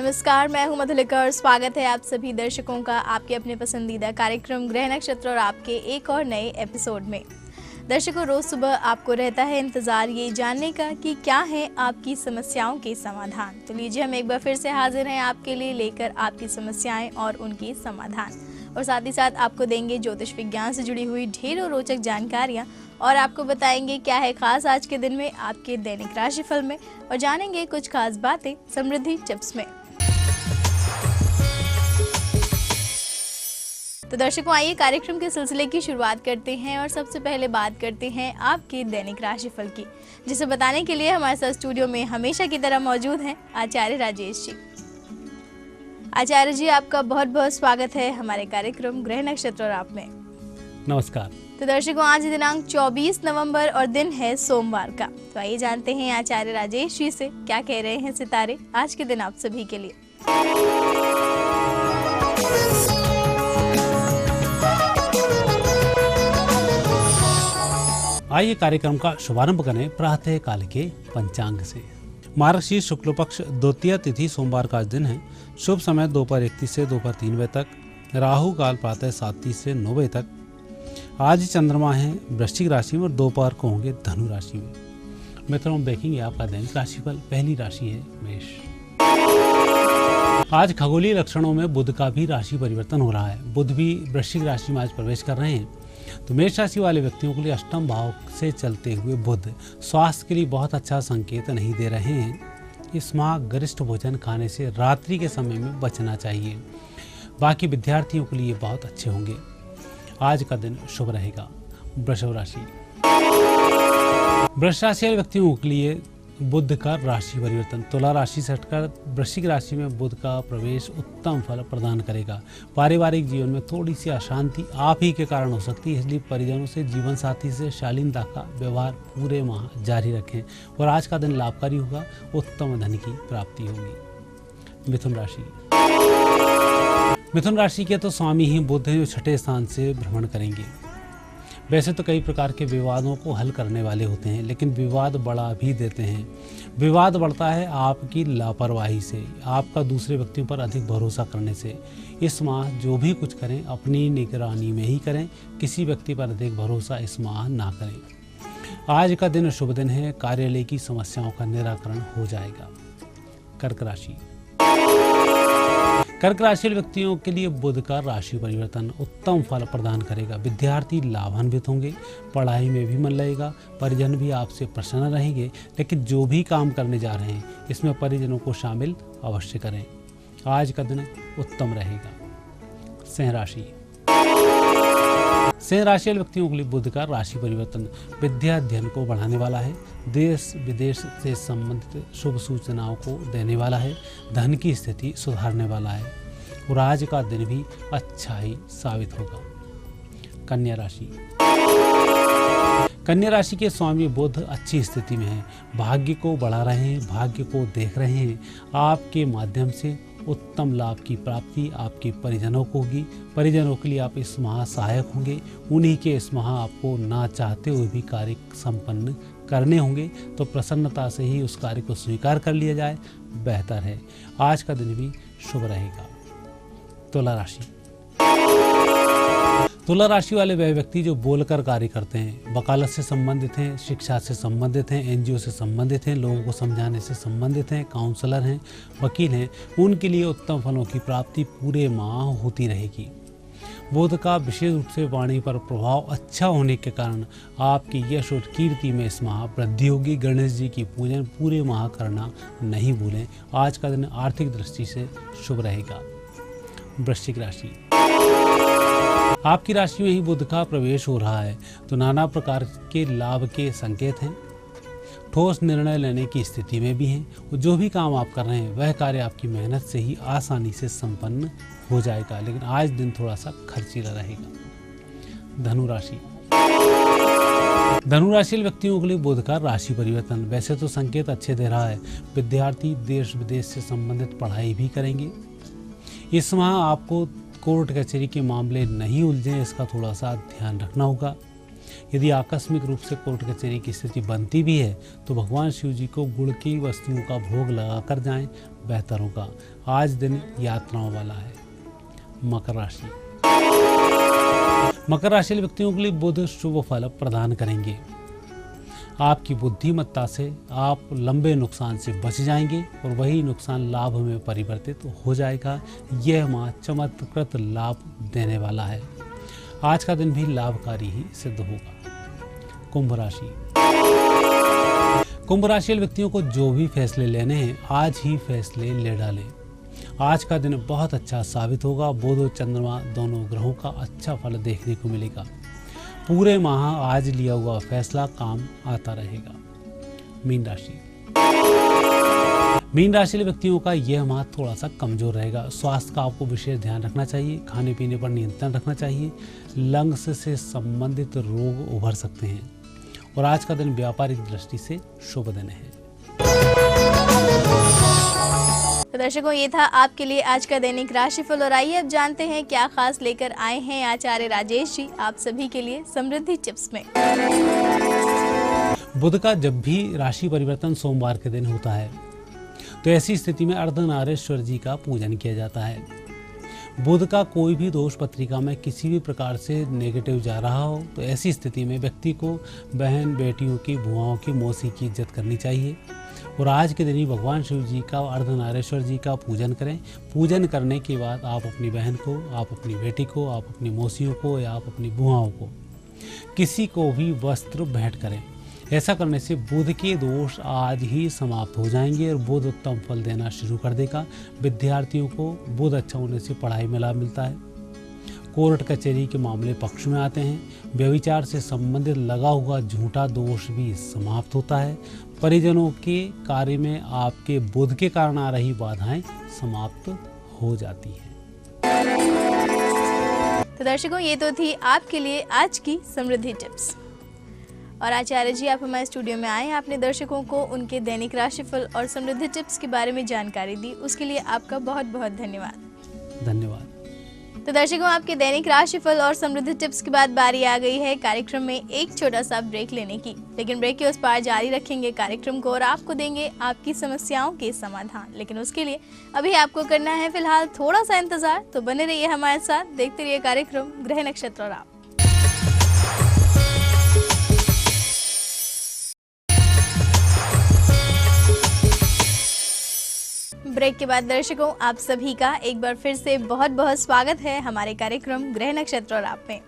नमस्कार, मैं हूं मधुलिका और स्वागत है आप सभी दर्शकों का आपके अपने पसंदीदा कार्यक्रम ग्रह नक्षत्र और आपके एक और नए एपिसोड में। दर्शकों, रोज सुबह आपको रहता है इंतजार ये जानने का कि क्या है आपकी समस्याओं के समाधान। तो लीजिए, हम एक बार फिर से हाजिर हैं आपके लिए लेकर आपकी समस्याएं और उनके समाधान, और साथ ही साथ आपको देंगे ज्योतिष विज्ञान से जुड़ी हुई ढेरों रोचक जानकारियां और आपको बताएंगे क्या है खास आज के दिन में आपके दैनिक राशिफल में, और जानेंगे कुछ खास बातें समृद्धि टिप्स में। तो दर्शकों, आइए कार्यक्रम के सिलसिले की शुरुआत करते हैं और सबसे पहले बात करते हैं आपके दैनिक राशिफल की, जिसे बताने के लिए हमारे साथ स्टूडियो में हमेशा की तरह मौजूद हैं आचार्य राजेश जी। आचार्य जी, आपका बहुत बहुत स्वागत है हमारे कार्यक्रम ग्रह नक्षत्र और आप में। नमस्कार। तो दर्शकों, आज दिनांक 24 नवंबर और दिन है सोमवार का। तो आइए जानते हैं आचार्य राजेश जी से क्या कह रहे हैं सितारे आज के दिन आप सभी के लिए। आइए कार्यक्रम का शुभारंभ करें प्रातः काल के पंचांग से। मार्गशीर्ष शुक्ल पक्ष द्वितीय तिथि सोमवार का दिन है। शुभ समय दोपहर 1:30 से दोपहर 3 बजे तक। राहु काल प्रातः 7:30 से 9 बजे तक। आज चंद्रमा है वृश्चिक राशि में और दोपहर को होंगे धनु राशि में। मित्रों, हम देखेंगे आपका दैनिक राशिफल। पहली राशि है मेष। आज खगोलीय लक्षणों में बुध का भी राशि परिवर्तन हो रहा है। बुध भी वृश्चिक राशि में आज प्रवेश कर रहे हैं। तो मेष राशि वाले व्यक्तियों के लिए अष्टम भाव से चलते हुए बुध स्वास्थ्य के लिए बहुत अच्छा संकेत नहीं दे रहे हैं। इस माह गरिष्ठ भोजन खाने से रात्रि के समय में बचना चाहिए। बाकी विद्यार्थियों के लिए बहुत अच्छे होंगे। आज का दिन शुभ रहेगा। वृषभ राशि। वृष राशि वाले व्यक्तियों के लिए बुध का राशि परिवर्तन। तुला राशि से हटकर वृश्चिक राशि में बुध का प्रवेश उत्तम फल प्रदान करेगा। पारिवारिक जीवन में थोड़ी सी अशांति आप ही के कारण हो सकती है, इसलिए परिजनों से, जीवन साथी से शालीनता का व्यवहार पूरे माह जारी रखें और आज का दिन लाभकारी होगा। उत्तम धन की प्राप्ति होगी। मिथुन राशि। मिथुन राशि के तो स्वामी ही बुध हैं, जो छठे स्थान से भ्रमण करेंगे। वैसे तो कई प्रकार के विवादों को हल करने वाले होते हैं, लेकिन विवाद बढ़ा भी देते हैं। विवाद बढ़ता है आपकी लापरवाही से, आपका दूसरे व्यक्तियों पर अधिक भरोसा करने से। इस माह जो भी कुछ करें अपनी निगरानी में ही करें, किसी व्यक्ति पर अधिक भरोसा इस माह ना करें। आज का दिन शुभ दिन है। कार्यालय की समस्याओं का निराकरण हो जाएगा। कर्क राशि। कर्क राशि व्यक्तियों के लिए बुध का राशि परिवर्तन उत्तम फल प्रदान करेगा। विद्यार्थी लाभान्वित होंगे, पढ़ाई में भी मन लगेगा, परिजन भी आपसे प्रसन्न रहेंगे। लेकिन जो भी काम करने जा रहे हैं इसमें परिजनों को शामिल अवश्य करें। आज का दिन उत्तम रहेगा। सिंह राशि। सिंह राशि व्यक्तियों के लिए बुध का राशि परिवर्तन विद्या अध्ययन को बढ़ाने वाला है। देश विदेश से संबंधित शुभ सूचनाओं को देने वाला है। धन की स्थिति सुधारने वाला है और आज का दिन भी अच्छा ही साबित होगा। कन्या राशि। कन्या राशि के स्वामी बुध अच्छी स्थिति में है। भाग्य को बढ़ा रहे हैं, भाग्य को देख रहे हैं। आपके माध्यम से उत्तम लाभ की प्राप्ति आपके परिजनों को होगी। परिजनों के लिए आप इस माह सहायक होंगे। उन्हीं के इस माह आपको ना चाहते हुए भी कार्य संपन्न करने होंगे, तो प्रसन्नता से ही उस कार्य को स्वीकार कर लिया जाए, बेहतर है। आज का दिन भी शुभ रहेगा। तुला राशि। तुला राशि वाले वह व्यक्ति जो बोलकर कार्य करते हैं, वकालत से संबंधित हैं, शिक्षा से संबंधित हैं, एनजीओ से संबंधित हैं, लोगों को समझाने से संबंधित हैं, काउंसलर हैं, वकील हैं, उनके लिए उत्तम फलों की प्राप्ति पूरे माह होती रहेगी। बुध का विशेष रूप से वाणी पर प्रभाव अच्छा होने के कारण आपकी यश और कीर्ति में इस माह वृद्धि होगी। गणेश जी की पूजन पूरे माह करना नहीं भूलें। आज का दिन आर्थिक दृष्टि से शुभ रहेगा। वृश्चिक राशि। आपकी राशि में ही बुध का प्रवेश हो रहा है, तो नाना प्रकार के लाभ के संकेत हैं। ठोस निर्णय लेने की स्थिति में भी हैं। जो भी काम आप कर रहे हैं वह कार्य आपकी मेहनत से ही आसानी से संपन्न हो जाएगा, लेकिन आज दिन थोड़ा सा खर्चीला रहेगा। धनु राशि। धनु राशि व्यक्तियों के लिए बुध का राशि परिवर्तन वैसे तो संकेत अच्छे दे रहा है। विद्यार्थी देश विदेश से संबंधित पढ़ाई भी करेंगे। इस माह आपको कोर्ट कचहरी के मामले नहीं उलझे, इसका थोड़ा सा ध्यान रखना होगा। यदि आकस्मिक रूप से कोर्ट कचहरी की स्थिति बनती भी है तो भगवान शिव जी को गुड़ की वस्तुओं का भोग लगाकर जाएं, बेहतर होगा। आज दिन यात्राओं वाला है। मकर राशि। मकर राशि वाले व्यक्तियों के लिए बुध शुभ फल प्रदान करेंगे। आपकी बुद्धिमत्ता से आप लंबे नुकसान से बच जाएंगे और वही नुकसान लाभ में परिवर्तित हो जाएगा। यह माह चमत्कृत लाभ देने वाला है। आज का दिन भी लाभकारी ही सिद्ध होगा। कुंभ राशि। कुंभ राशि वाले व्यक्तियों को जो भी फैसले लेने हैं आज ही फैसले ले डालें। आज का दिन बहुत अच्छा साबित होगा। बुध और चंद्रमा दोनों ग्रहों का अच्छा फल देखने को मिलेगा। पूरे माह आज लिया हुआ फैसला काम आता रहेगा। मीन राशि। मीन राशि वाले व्यक्तियों का यह माह थोड़ा सा कमजोर रहेगा। स्वास्थ्य का आपको विशेष ध्यान रखना चाहिए। खाने पीने पर नियंत्रण रखना चाहिए। लंग्स से संबंधित रोग उभर सकते हैं और आज का दिन व्यापारिक दृष्टि से शुभ दिन है। तो दर्शकों, ये था आपके लिए आज का दैनिक राशिफल और आइए अब जानते हैं क्या खास लेकर आए हैं आचार्य राजेश जी आप सभी के लिए समृद्धि टिप्स में। बुध का जब भी राशि परिवर्तन सोमवार के दिन होता है तो ऐसी स्थिति में अर्धनारीश्वर जी का पूजन किया जाता है। बुध का कोई भी दोष पत्रिका में किसी भी प्रकार से नेगेटिव जा रहा हो तो ऐसी स्थिति में व्यक्ति को बहन बेटियों की बुआओं की मौसी की इज्जत करनी चाहिए और आज के दिन ही भगवान शिव जी का अर्धनारीश्वर जी का पूजन करें। पूजन करने के बाद आप अपनी बहन को, आप अपनी बेटी को, आप अपनी मौसियों को या आप अपनी बुआओं को किसी को भी वस्त्र भेंट करें। ऐसा करने से बुध के दोष आज ही समाप्त हो जाएंगे और बुध उत्तम फल देना शुरू कर देगा। विद्यार्थियों को बुध अच्छा होने से पढ़ाई में लाभ मिलता है। कोर्ट कचहरी के मामले पक्ष में आते हैं। व्यभिचार से संबंधित लगा हुआ झूठा दोष भी समाप्त होता है। परिजनों के कार्य में आपके बुध के कारण आ रही बाधाएं समाप्त हो जाती हैं। तो दर्शकों, ये तो थी आपके लिए आज की समृद्धि टिप्स और आचार्य जी आप हमारे स्टूडियो में आए। आपने दर्शकों को उनके दैनिक राशिफल और समृद्धि टिप्स के बारे में जानकारी दी, उसके लिए आपका बहुत बहुत धन्यवाद। धन्यवाद। तो दर्शकों, आपके दैनिक राशिफल और समृद्धि टिप्स के बाद बारी आ गई है कार्यक्रम में एक छोटा सा ब्रेक लेने की, लेकिन ब्रेक के उस पार जारी रखेंगे कार्यक्रम को और आपको देंगे आपकी समस्याओं के समाधान। लेकिन उसके लिए अभी आपको करना है फिलहाल थोड़ा सा इंतजार, तो बने रहिए हमारे साथ, देखते रहिए कार्यक्रम ग्रह नक्षत्र और आप। ब्रेक के बाद दर्शकों, आप सभी का एक बार फिर से बहुत बहुत स्वागत है हमारे कार्यक्रम ग्रह नक्षत्र और आप में।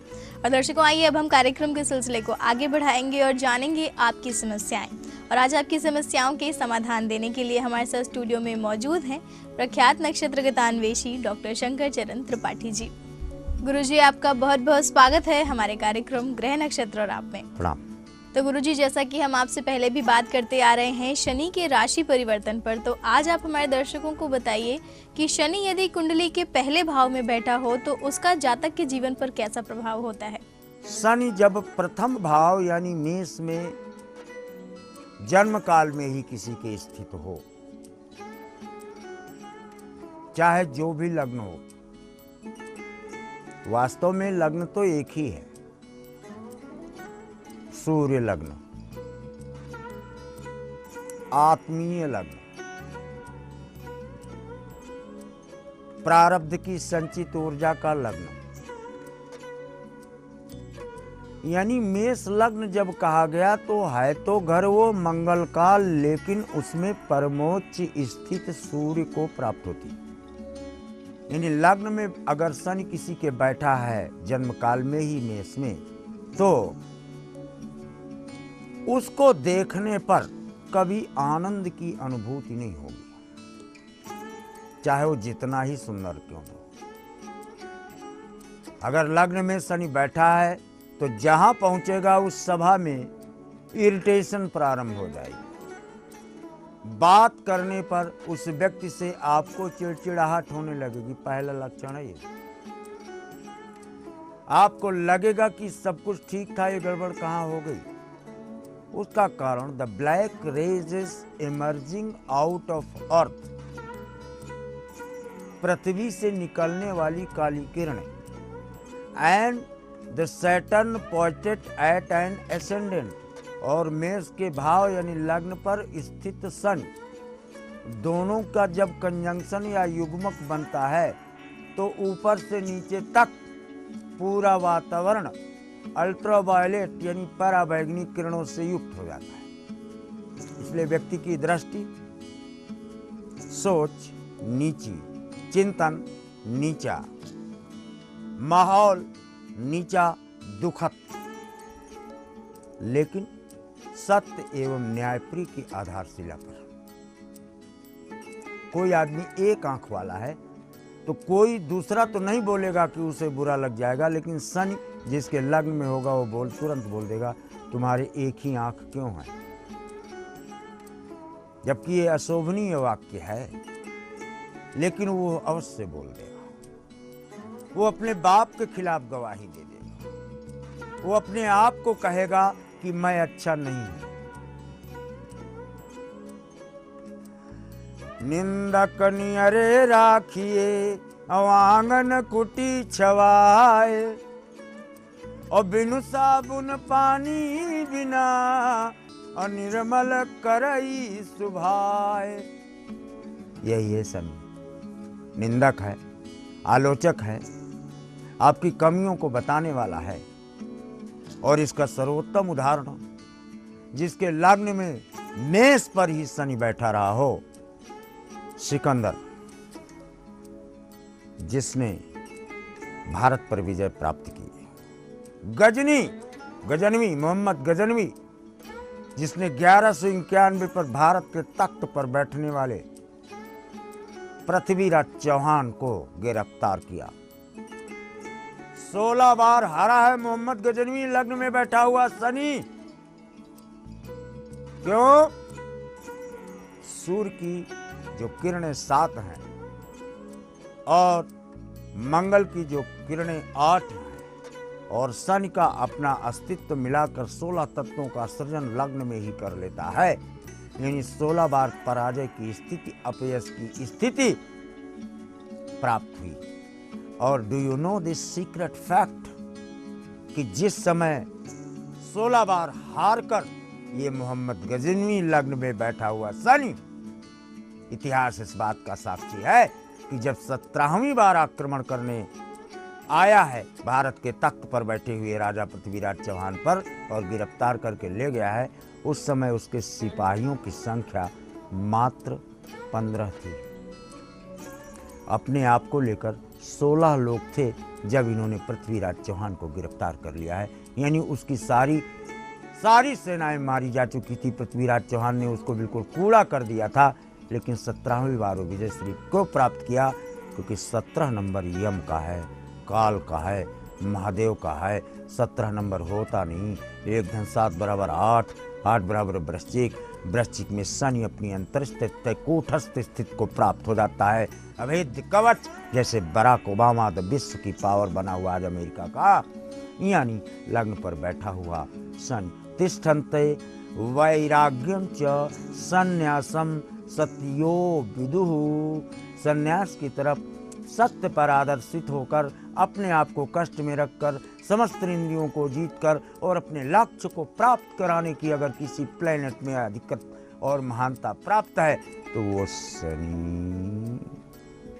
और दर्शकों, आइए अब हम कार्यक्रम के सिलसिले को आगे बढ़ाएंगे और जानेंगे आपकी समस्याएं। और आज आपकी समस्याओं के समाधान देने के लिए हमारे साथ स्टूडियो में मौजूद हैं प्रख्यात नक्षत्र गतान्वेषी डॉक्टर शंकर चरण त्रिपाठी जी। गुरुजी, आपका बहुत बहुत स्वागत है हमारे कार्यक्रम ग्रह नक्षत्र और आप में। प्रणाम। तो गुरुजी, जैसा कि हम आपसे पहले भी बात करते आ रहे हैं शनि के राशि परिवर्तन पर, तो आज आप हमारे दर्शकों को बताइए कि शनि यदि कुंडली के पहले भाव में बैठा हो तो उसका जातक के जीवन पर कैसा प्रभाव होता है। शनि जब प्रथम भाव यानी मेष में जन्म काल में ही किसी के स्थित हो, चाहे जो भी लग्न हो, वास्तव में लग्न तो एक ही है, सूर्य लग्न, आत्मीय लग्न, प्रारब्ध की संचित ऊर्जा का लग्न। यानी मेष लग्न जब कहा गया तो है तो घर वो मंगल का, लेकिन उसमें परमोच्च स्थित सूर्य को प्राप्त होती। यानी लग्न में अगर शनि किसी के बैठा है जन्म काल में ही मेष में, तो उसको देखने पर कभी आनंद की अनुभूति नहीं होगी, चाहे वो जितना ही सुंदर क्यों हो। अगर लग्न में शनि बैठा है तो जहां पहुंचेगा उस सभा में इरिटेशन प्रारंभ हो जाएगी। बात करने पर उस व्यक्ति से आपको चिड़चिड़ाहट होने लगेगी, पहला लक्षण है ये। आपको लगेगा कि सब कुछ ठीक था, ये गड़बड़ कहां हो गई। उसका कारण the black rays emerging out of earth, पृथ्वी से निकलने वाली काली किरणें, and the Saturn pointed at an ascendant, और मेष के भाव यानी लग्न पर स्थित शनि दोनों का जब कंजंक्शन या युग्मक बनता है तो ऊपर से नीचे तक पूरा वातावरण अल्ट्रावायलेट यानी पराबैंगनी किरणों से युक्त हो जाता है। इसलिए व्यक्ति की दृष्टि, सोच नीची, चिंतन नीचा, माहौल नीचा, दुखद, लेकिन सत्य एवं न्यायप्रिय की आधारशिला पर। कोई आदमी एक आंख वाला है तो कोई दूसरा तो नहीं बोलेगा कि उसे बुरा लग जाएगा, लेकिन शनि जिसके लग्न में होगा वो तुरंत बोल देगा तुम्हारे एक ही आंख क्यों है, जबकि ये अशोभनीय वाक्य है, लेकिन वो अवश्य बोल देगा। वो अपने बाप के खिलाफ गवाही दे देगा, वो अपने आप को कहेगा कि मैं अच्छा नहीं हूं। निंदक नियरे राखिए अवांगन कुटी छवाए, और बिनु साबुन पानी बिना अनिर्मल करई सुभाए। यही है शनि। निंदक है, आलोचक है, आपकी कमियों को बताने वाला है। और इसका सर्वोत्तम उदाहरण, जिसके लग्न में मेष पर ही शनि बैठा रहा हो, सिकंदर, जिसने भारत पर विजय प्राप्त की। गजनवी मोहम्मद गजनवी, जिसने 1191 पर भारत के तख्त पर बैठने वाले पृथ्वीराज चौहान को गिरफ्तार किया। 16 बार हारा है मोहम्मद गजनवी, लग्न में बैठा हुआ शनि। क्यों? सूर्य की जो किरणें 7 हैं और मंगल की जो किरणें 8 हैं, और शनि का अपना अस्तित्व मिलाकर 16 तत्वों का सृजन लग्न में ही कर लेता है। यानी 16 बार पराजय की स्थिति, अपयश की स्थिति प्राप्त हुई। और do you know this secret fact, कि जिस समय 16 बार हार कर ये मोहम्मद गजनवी लग्न में बैठा हुआ शनि, इतिहास इस बात का साक्षी है कि जब 17वीं बार आक्रमण करने आया है भारत के तख्त पर बैठे हुए राजा पृथ्वीराज चौहान पर और गिरफ्तार करके ले गया है, उस समय उसके सिपाहियों की संख्या मात्र 15 थी। अपने आप को लेकर 16 लोग थे जब इन्होंने पृथ्वीराज चौहान को गिरफ्तार कर लिया है। यानी उसकी सारी सेनाएं मारी जा चुकी थी। पृथ्वीराज चौहान ने उसको बिल्कुल कूड़ा कर दिया था, लेकिन 17वीं बार वो विजय श्री को प्राप्त किया, क्योंकि 17 नंबर यम का है, काल का है, महादेव का है। 17 नंबर होता नहीं। 1 धन 7 बराबर 8, 8 बराबर वृश्चिक, वृश्चिक में शनि अपनी अंतरस्थित कूटस्थ स्थिति को प्राप्त हो जाता है। अभेद्य कवच, जैसे बराक ओबामा द विश्व की पावर बना हुआ आज अमेरिका का, यानी लग्न पर बैठा हुआ शनि। तिष्ठन्ते वैराग्यम च संन्यासम सत्यो विदुः, संन्यास की तरफ सत्य पर आदर्शित होकर अपने आप को कष्ट में रखकर समस्त इंद्रियों को जीतकर और अपने लक्ष्य को प्राप्त कराने की अगर किसी प्लेनेट में अधिकत और महानता प्राप्त है तो वो शनि।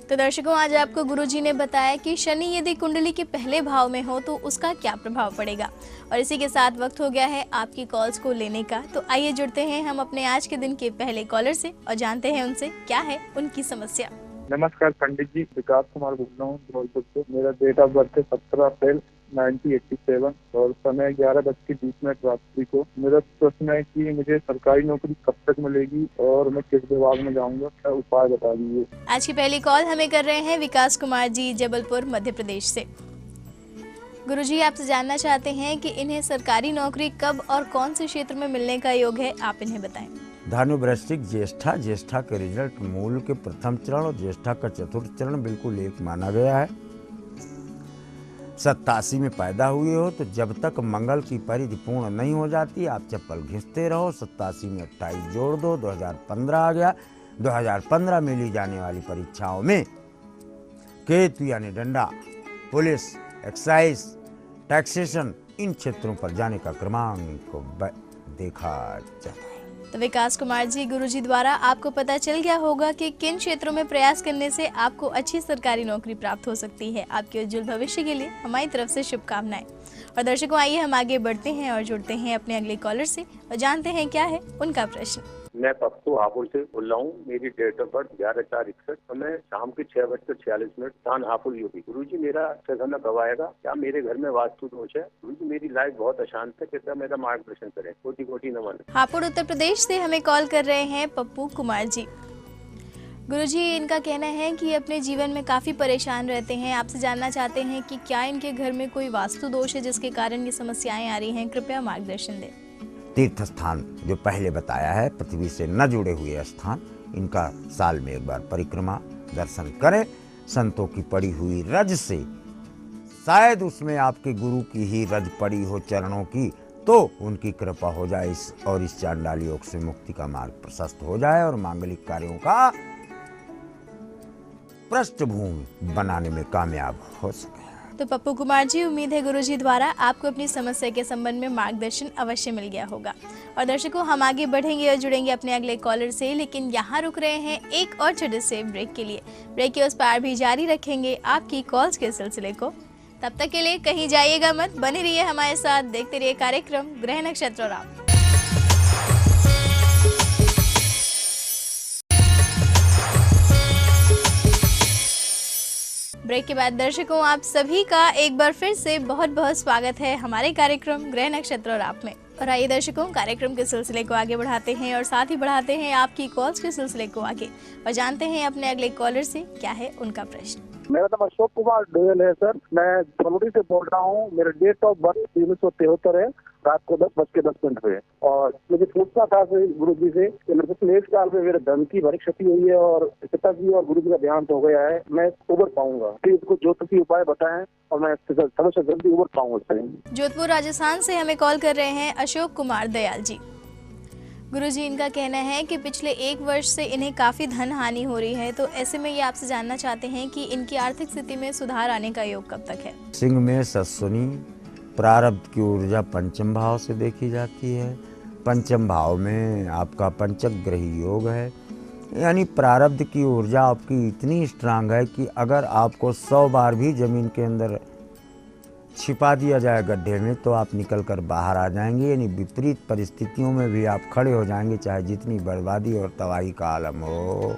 तो दर्शकों, आज आपको गुरुजी ने बताया कि शनि यदि कुंडली के पहले भाव में हो तो उसका क्या प्रभाव पड़ेगा। और इसी के साथ वक्त हो गया है आपकी कॉल्स को लेने का। तो आइए जुड़ते हैं हम अपने आज के दिन के पहले कॉलर से और जानते हैं उनसे क्या है उनकी समस्या। नमस्कार पंडित जी, विकास कुमार बोल रहा हूँ धौलपुर से। मेरा डेट ऑफ बर्थ है 17 अप्रैल 1987 और समय 11:20 रात्रि को। मेरा प्रश्न है कि मुझे सरकारी नौकरी कब तक मिलेगी और मैं किस विभाग में जाऊंगा, क्या उपाय बता दीजिए। आज की पहली कॉल हमें कर रहे हैं विकास कुमार जी, जबलपुर मध्य प्रदेश से। गुरुजी आपसे जानना चाहते हैं कि इन्हें सरकारी नौकरी कब और कौन से क्षेत्र में मिलने का योग है, आप इन्हें बताएं। धनु वृश्चिक ज्येष्ठा, ज्येष्ठा के रिजल्ट मूल के प्रथम चरण और ज्येष्ठा का चतुर्थ चरण बिल्कुल एक माना गया है। 87 में पैदा हुए हो तो जब तक मंगल की परिधि पूर्ण नहीं हो जाती आप चप्पल घिसते रहो। 87 में 28 जोड़ दो, 2015 आ गया। 2015 में ली जाने वाली परीक्षाओं में केतु यानी डंडा, पुलिस, एक्साइज, टैक्सेशन, इन क्षेत्रों पर जाने का क्रमांक को देखा जाता है। तो विकास कुमार जी, गुरुजी द्वारा आपको पता चल गया होगा कि किन क्षेत्रों में प्रयास करने से आपको अच्छी सरकारी नौकरी प्राप्त हो सकती है। आपके उज्जवल भविष्य के लिए हमारी तरफ से शुभकामनाएं। और दर्शकों, आइए हम आगे बढ़ते हैं और जुड़ते हैं अपने अगले कॉलर से और जानते हैं क्या है उनका प्रश्न। मैं पप्पू हापुड़ से बोल रहा हूँ। मेरी डेट ऑफ बर्थ 11/4/61, समय शाम के 6:46, स्थान हापुड़ यूपी। गुरुजी, मेरा अच्छा समय कब आएगा? क्या मेरे घर में वास्तु दोष है? गुरुजी, मेरी लाइफ बहुत अशांत है, कृपया मेरा मार्गदर्शन करें। कोटि कोटि नमन। हापुड़ उत्तर प्रदेश से हमें कॉल कर रहे हैं पप्पू कुमार जी। गुरुजी, इनका कहना है कि अपने जीवन में काफ़ी परेशान रहते हैं। आपसे जानना चाहते हैं कि क्या इनके घर में कोई वास्तु दोष है जिसके कारण ये समस्याएं आ रही हैं। कृपया मार्गदर्शन दें। तीर्थ स्थान जो पहले बताया है, पृथ्वी से न जुड़े हुए स्थान, इनका साल में एक बार परिक्रमा दर्शन करें। संतों की पड़ी हुई रज से, शायद उसमें आपके गुरु की ही रज पड़ी हो चरणों की, तो उनकी कृपा हो जाए और इस चांडाल योग से मुक्ति का मार्ग प्रशस्त हो जाए और मांगलिक कार्यों का पृष्ठभूमि बनाने में कामयाब हो सके। तो पप्पू कुमार जी, उम्मीद है गुरुजी द्वारा आपको अपनी समस्या के संबंध में मार्गदर्शन अवश्य मिल गया होगा। और दर्शकों, हम आगे बढ़ेंगे और जुड़ेंगे अपने अगले कॉलर से, लेकिन यहाँ रुक रहे हैं एक और छोटे से ब्रेक के लिए। ब्रेक के उस पार भी जारी रखेंगे आपकी कॉल्स के सिलसिले को। तब तक के लिए कहीं जाइएगा मत, बने रहिए हमारे साथ, देखते रहिए कार्यक्रम ग्रह नक्षत्र और आप। ब्रेक के बाद दर्शकों, आप सभी का एक बार फिर से बहुत बहुत स्वागत है हमारे कार्यक्रम ग्रह नक्षत्र और आप में। और आइए दर्शकों, कार्यक्रम के सिलसिले को आगे बढ़ाते हैं और साथ ही बढ़ाते हैं आपकी कॉल्स के सिलसिले को आगे और जानते हैं अपने अगले कॉलर से क्या है उनका प्रश्न। मेरा नाम अशोक कुमार डोयल है सर। मैं फरवरी से बोल रहा हूँ। मेरा डेट ऑफ बर्थ 1973 है, रात को 10:10 पे। और मुझे पूछना था गुरु जी से कि मेरे पिछले 1 साल में मेरे धन की भारी क्षति हुई है और पिताजी और गुरु जी का देहांत हो गया है। मैं उबर पाऊंगा, तो इसको ज्योतिषी उपाय बताएं और मैं समय जल्दी उबर पाऊंगा सर। जोधपुर राजस्थान से हमें कॉल कर रहे हैं अशोक कुमार दयाल जी। गुरुजी, इनका कहना है कि पिछले 1 वर्ष से इन्हें काफ़ी धन हानि हो रही है, तो ऐसे में ये आपसे जानना चाहते हैं कि इनकी आर्थिक स्थिति में सुधार आने का योग कब तक है। सिंह में अश्विनी, प्रारब्ध की ऊर्जा पंचम भाव से देखी जाती है। पंचम भाव में आपका पंचक ग्रही योग है, यानी प्रारब्ध की ऊर्जा आपकी इतनी स्ट्रांग है कि अगर आपको 100 बार भी जमीन के अंदर छिपा दिया जाए गड्ढे में, तो आप निकल कर बाहर आ जाएंगे। यानी विपरीत परिस्थितियों में भी आप खड़े हो जाएंगे, चाहे जितनी बर्बादी और तबाही का आलम हो।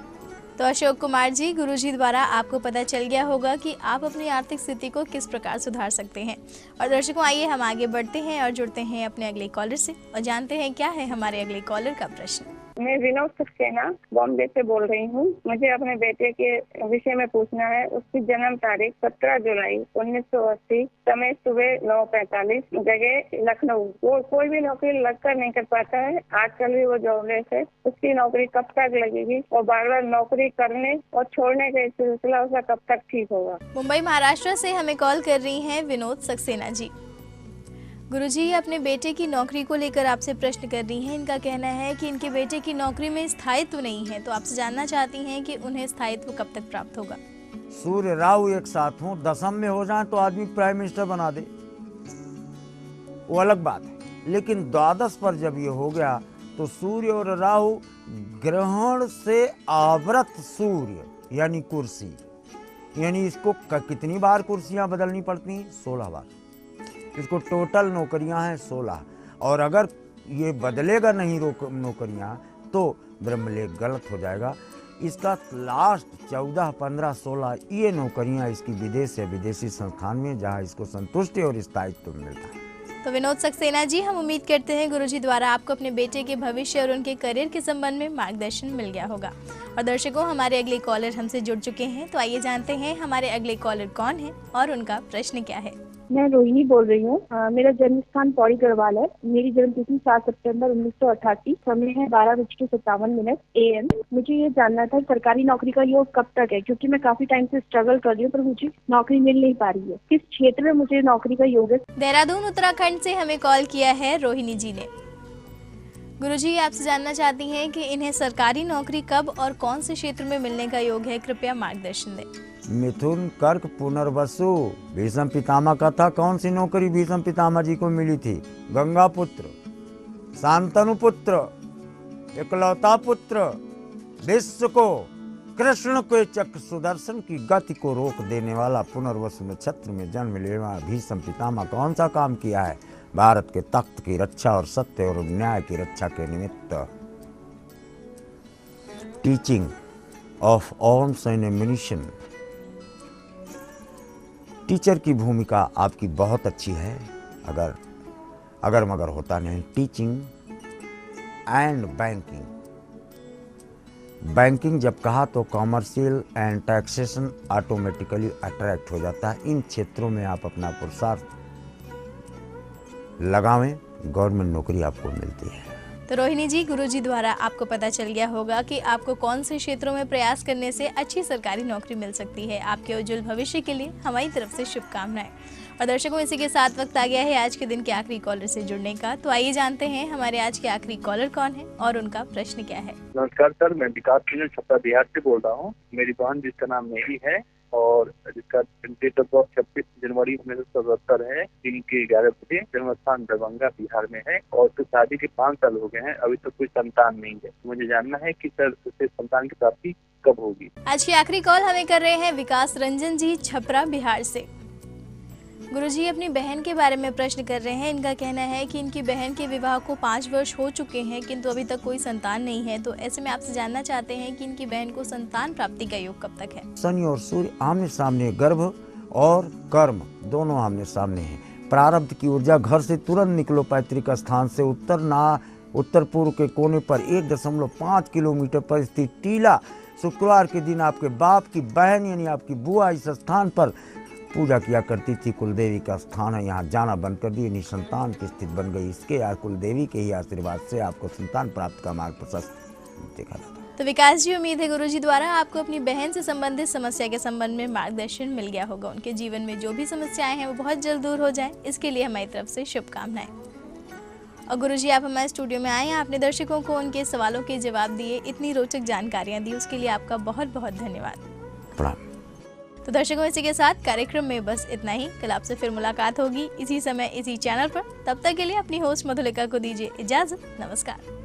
तो अशोक कुमार जी, गुरुजी द्वारा आपको पता चल गया होगा कि आप अपनी आर्थिक स्थिति को किस प्रकार सुधार सकते हैं। और दर्शकों, आइए हम आगे बढ़ते हैं और जुड़ते हैं अपने अगले कॉलर से और जानते हैं क्या है हमारे अगले कॉलर का प्रश्न। मैं विनोद सक्सेना बॉम्बे से बोल रही हूँ। मुझे अपने बेटे के विषय में पूछना है। उसकी जन्म तारीख 17 जुलाई 1980, समय सुबह 9:45, जगह लखनऊ। वो कोई भी नौकरी लगकर नहीं कर पाता है। आजकल भी वो जॉबलेस है। उसकी नौकरी कब तक लगेगी और बार बार नौकरी करने और छोड़ने का सिलसिला उसका कब तक ठीक होगा। मुंबई महाराष्ट्र से हमें कॉल कर रही हैं विनोद सक्सेना जी। गुरुजी, अपने बेटे की नौकरी को लेकर आपसे प्रश्न कर रही हैं। इनका कहना है कि इनके बेटे की नौकरी में स्थायित्व नहीं है, तो आपसे जानना चाहती हैं कि उन्हें स्थायित्व कब तक प्राप्त होगा। सूर्य राहु एक साथ हो, दशम में हो जाए तो आदमी प्राइम मिनिस्टर बना दे, वो अलग बात है। लेकिन द्वादश पर जब ये हो गया तो सूर्य और राहु ग्रहण से आवृत सूर्य यानी कुर्सी, यानी इसको कितनी बार कुर्सियां बदलनी पड़ती हैं? 16 बार। इसको टोटल नौकरियां हैं 16, और अगर ये बदलेगा नहीं नौकरियां तो ब्रह्मलेख गलत हो जाएगा। इसका लास्ट 14, 15, 16 ये नौकरियां इसकी विदेश या विदेशी संस्थान में, जहां इसको संतुष्टि और स्थायित्व मिलता है। तो विनोद सक्सेना जी, हम उम्मीद करते हैं गुरुजी द्वारा आपको अपने बेटे के भविष्य और उनके करियर के संबंध में मार्गदर्शन मिल गया होगा। और दर्शकों, हमारे अगले कॉलर हमसे जुड़ चुके हैं, तो आइए जानते हैं हमारे अगले कॉलर कौन है और उनका प्रश्न क्या है। मैं रोहिणी बोल रही हूँ। मेरा जन्म स्थान पौड़ी गढ़वाल है। मेरी जन्म तिथि 7 सितंबर 1988, समय है 12:57 AM। मुझे ये जानना था सरकारी नौकरी का योग कब तक है, क्योंकि मैं काफी टाइम से स्ट्रगल कर रही हूँ पर मुझे नौकरी मिल नहीं पा रही है। किस क्षेत्र में मुझे नौकरी का योग है? देहरादून उत्तराखंड से हमें कॉल किया है रोहिणी जी ने। गुरुजी, आपसे जानना चाहती हैं कि इन्हें सरकारी नौकरी कब और कौन से क्षेत्र में मिलने का योग है। कृपया मार्गदर्शन दें। मिथुन, कर्क, पुनर्वसु। भीष्म पितामह का था, कौन सी नौकरी भीष्म पितामह जी को मिली थी? गंगा पुत्र, शांतनु पुत्र, इकलौता पुत्र, विश्व को कृष्ण के चक्र सुदर्शन की गति को रोक देने वाला, पुनर्वसु नक्षत्र में जन्म लेने वाला भीष्म पितामह कौन सा काम किया है? भारत के तख्त की रक्षा और सत्य और न्याय की रक्षा के निमित्त teaching of arms and ammunition. Teacher की भूमिका आपकी बहुत अच्छी है, अगर मगर होता नहीं। टीचिंग एंड बैंकिंग, बैंकिंग जब कहा तो commercial and taxation automatically attract हो जाता है। इन क्षेत्रों में आप अपना पुरुषार्थ लगावें, गवर्नमेंट नौकरी आपको मिलती है। तो रोहिणी जी, गुरुजी द्वारा आपको पता चल गया होगा कि आपको कौन से क्षेत्रों में प्रयास करने से अच्छी सरकारी नौकरी मिल सकती है। आपके उज्जवल भविष्य के लिए हमारी तरफ से शुभकामनाएं। और दर्शकों, इसी के साथ वक्त आ गया है आज के दिन के आखिरी कॉलर से जुड़ने का। तो आइए जानते हैं हमारे आज के आखिरी कॉलर कौन है और उनका प्रश्न क्या है। नमस्कार सर, मैं विकास रंजन छपरा बिहार से बोल रहा हूँ। मेरी बहन जिसका नाम मेरी है और जिसका डेट ऑफ बर्थ 26 जनवरी 1977 है, दिन के 11 बजे, जन्म स्थान दरभंगा बिहार में है और उसकी शादी के 5 साल हो गए हैं, अभी तक कोई संतान नहीं है। मुझे जानना है कि सर उसे संतान की प्राप्ति कब होगी। आज की आखिरी कॉल हमें कर रहे हैं विकास रंजन जी, छपरा बिहार से। गुरुजी अपनी बहन के बारे में प्रश्न कर रहे हैं। इनका कहना है कि इनकी बहन के विवाह को 5 वर्ष हो चुके हैं, किंतु अभी तक कोई संतान नहीं है। तो ऐसे में आपसे जानना चाहते हैं कि इनकी बहन को संतान प्राप्ति का योग कब तक है। शनि और सूर्य आमने सामने, गर्भ और कर्म दोनों आमने सामने हैं। प्रारब्ध की ऊर्जा, घर से तुरंत निकलो पैतृक स्थान से उत्तर पूर्व के कोने पर 1.5 किलोमीटर पर स्थित टीला, शुक्रवार के दिन आपके बाप की बहन यानी आपकी बुआ इस स्थान पर पूजा किया करती थी। कुलदेवी का स्थान है, यहाँ जाना बंद कर दिए, निसंतान की स्थिति बन गई। इसके या कुलदेवी के ही आशीर्वाद से आपको संतान प्राप्त का मार्ग प्रशस्त देखा जाता है। तो विकास जी, उम्मीद है गुरुजी द्वारा आपको अपनी बहन से संबंधित समस्या के संबंध में मार्गदर्शन मिल गया होगा। उनके जीवन में जो भी समस्याएं हैं वो बहुत जल्द दूर हो जाएं, इसके लिए हमारी तरफ से शुभकामनाएं। और गुरुजी, आप हमारे स्टूडियो में आए, आपने दर्शकों को उनके सवालों के जवाब दिए, इतनी रोचक जानकारियां दी, उसके लिए आपका बहुत बहुत धन्यवाद। प्रणाम। तो दर्शकों, इसी के साथ कार्यक्रम में बस इतना ही। कल आपसे फिर मुलाकात होगी इसी समय इसी चैनल पर। तब तक के लिए अपनी होस्ट मधुलिका को दीजिए इजाजत। नमस्कार।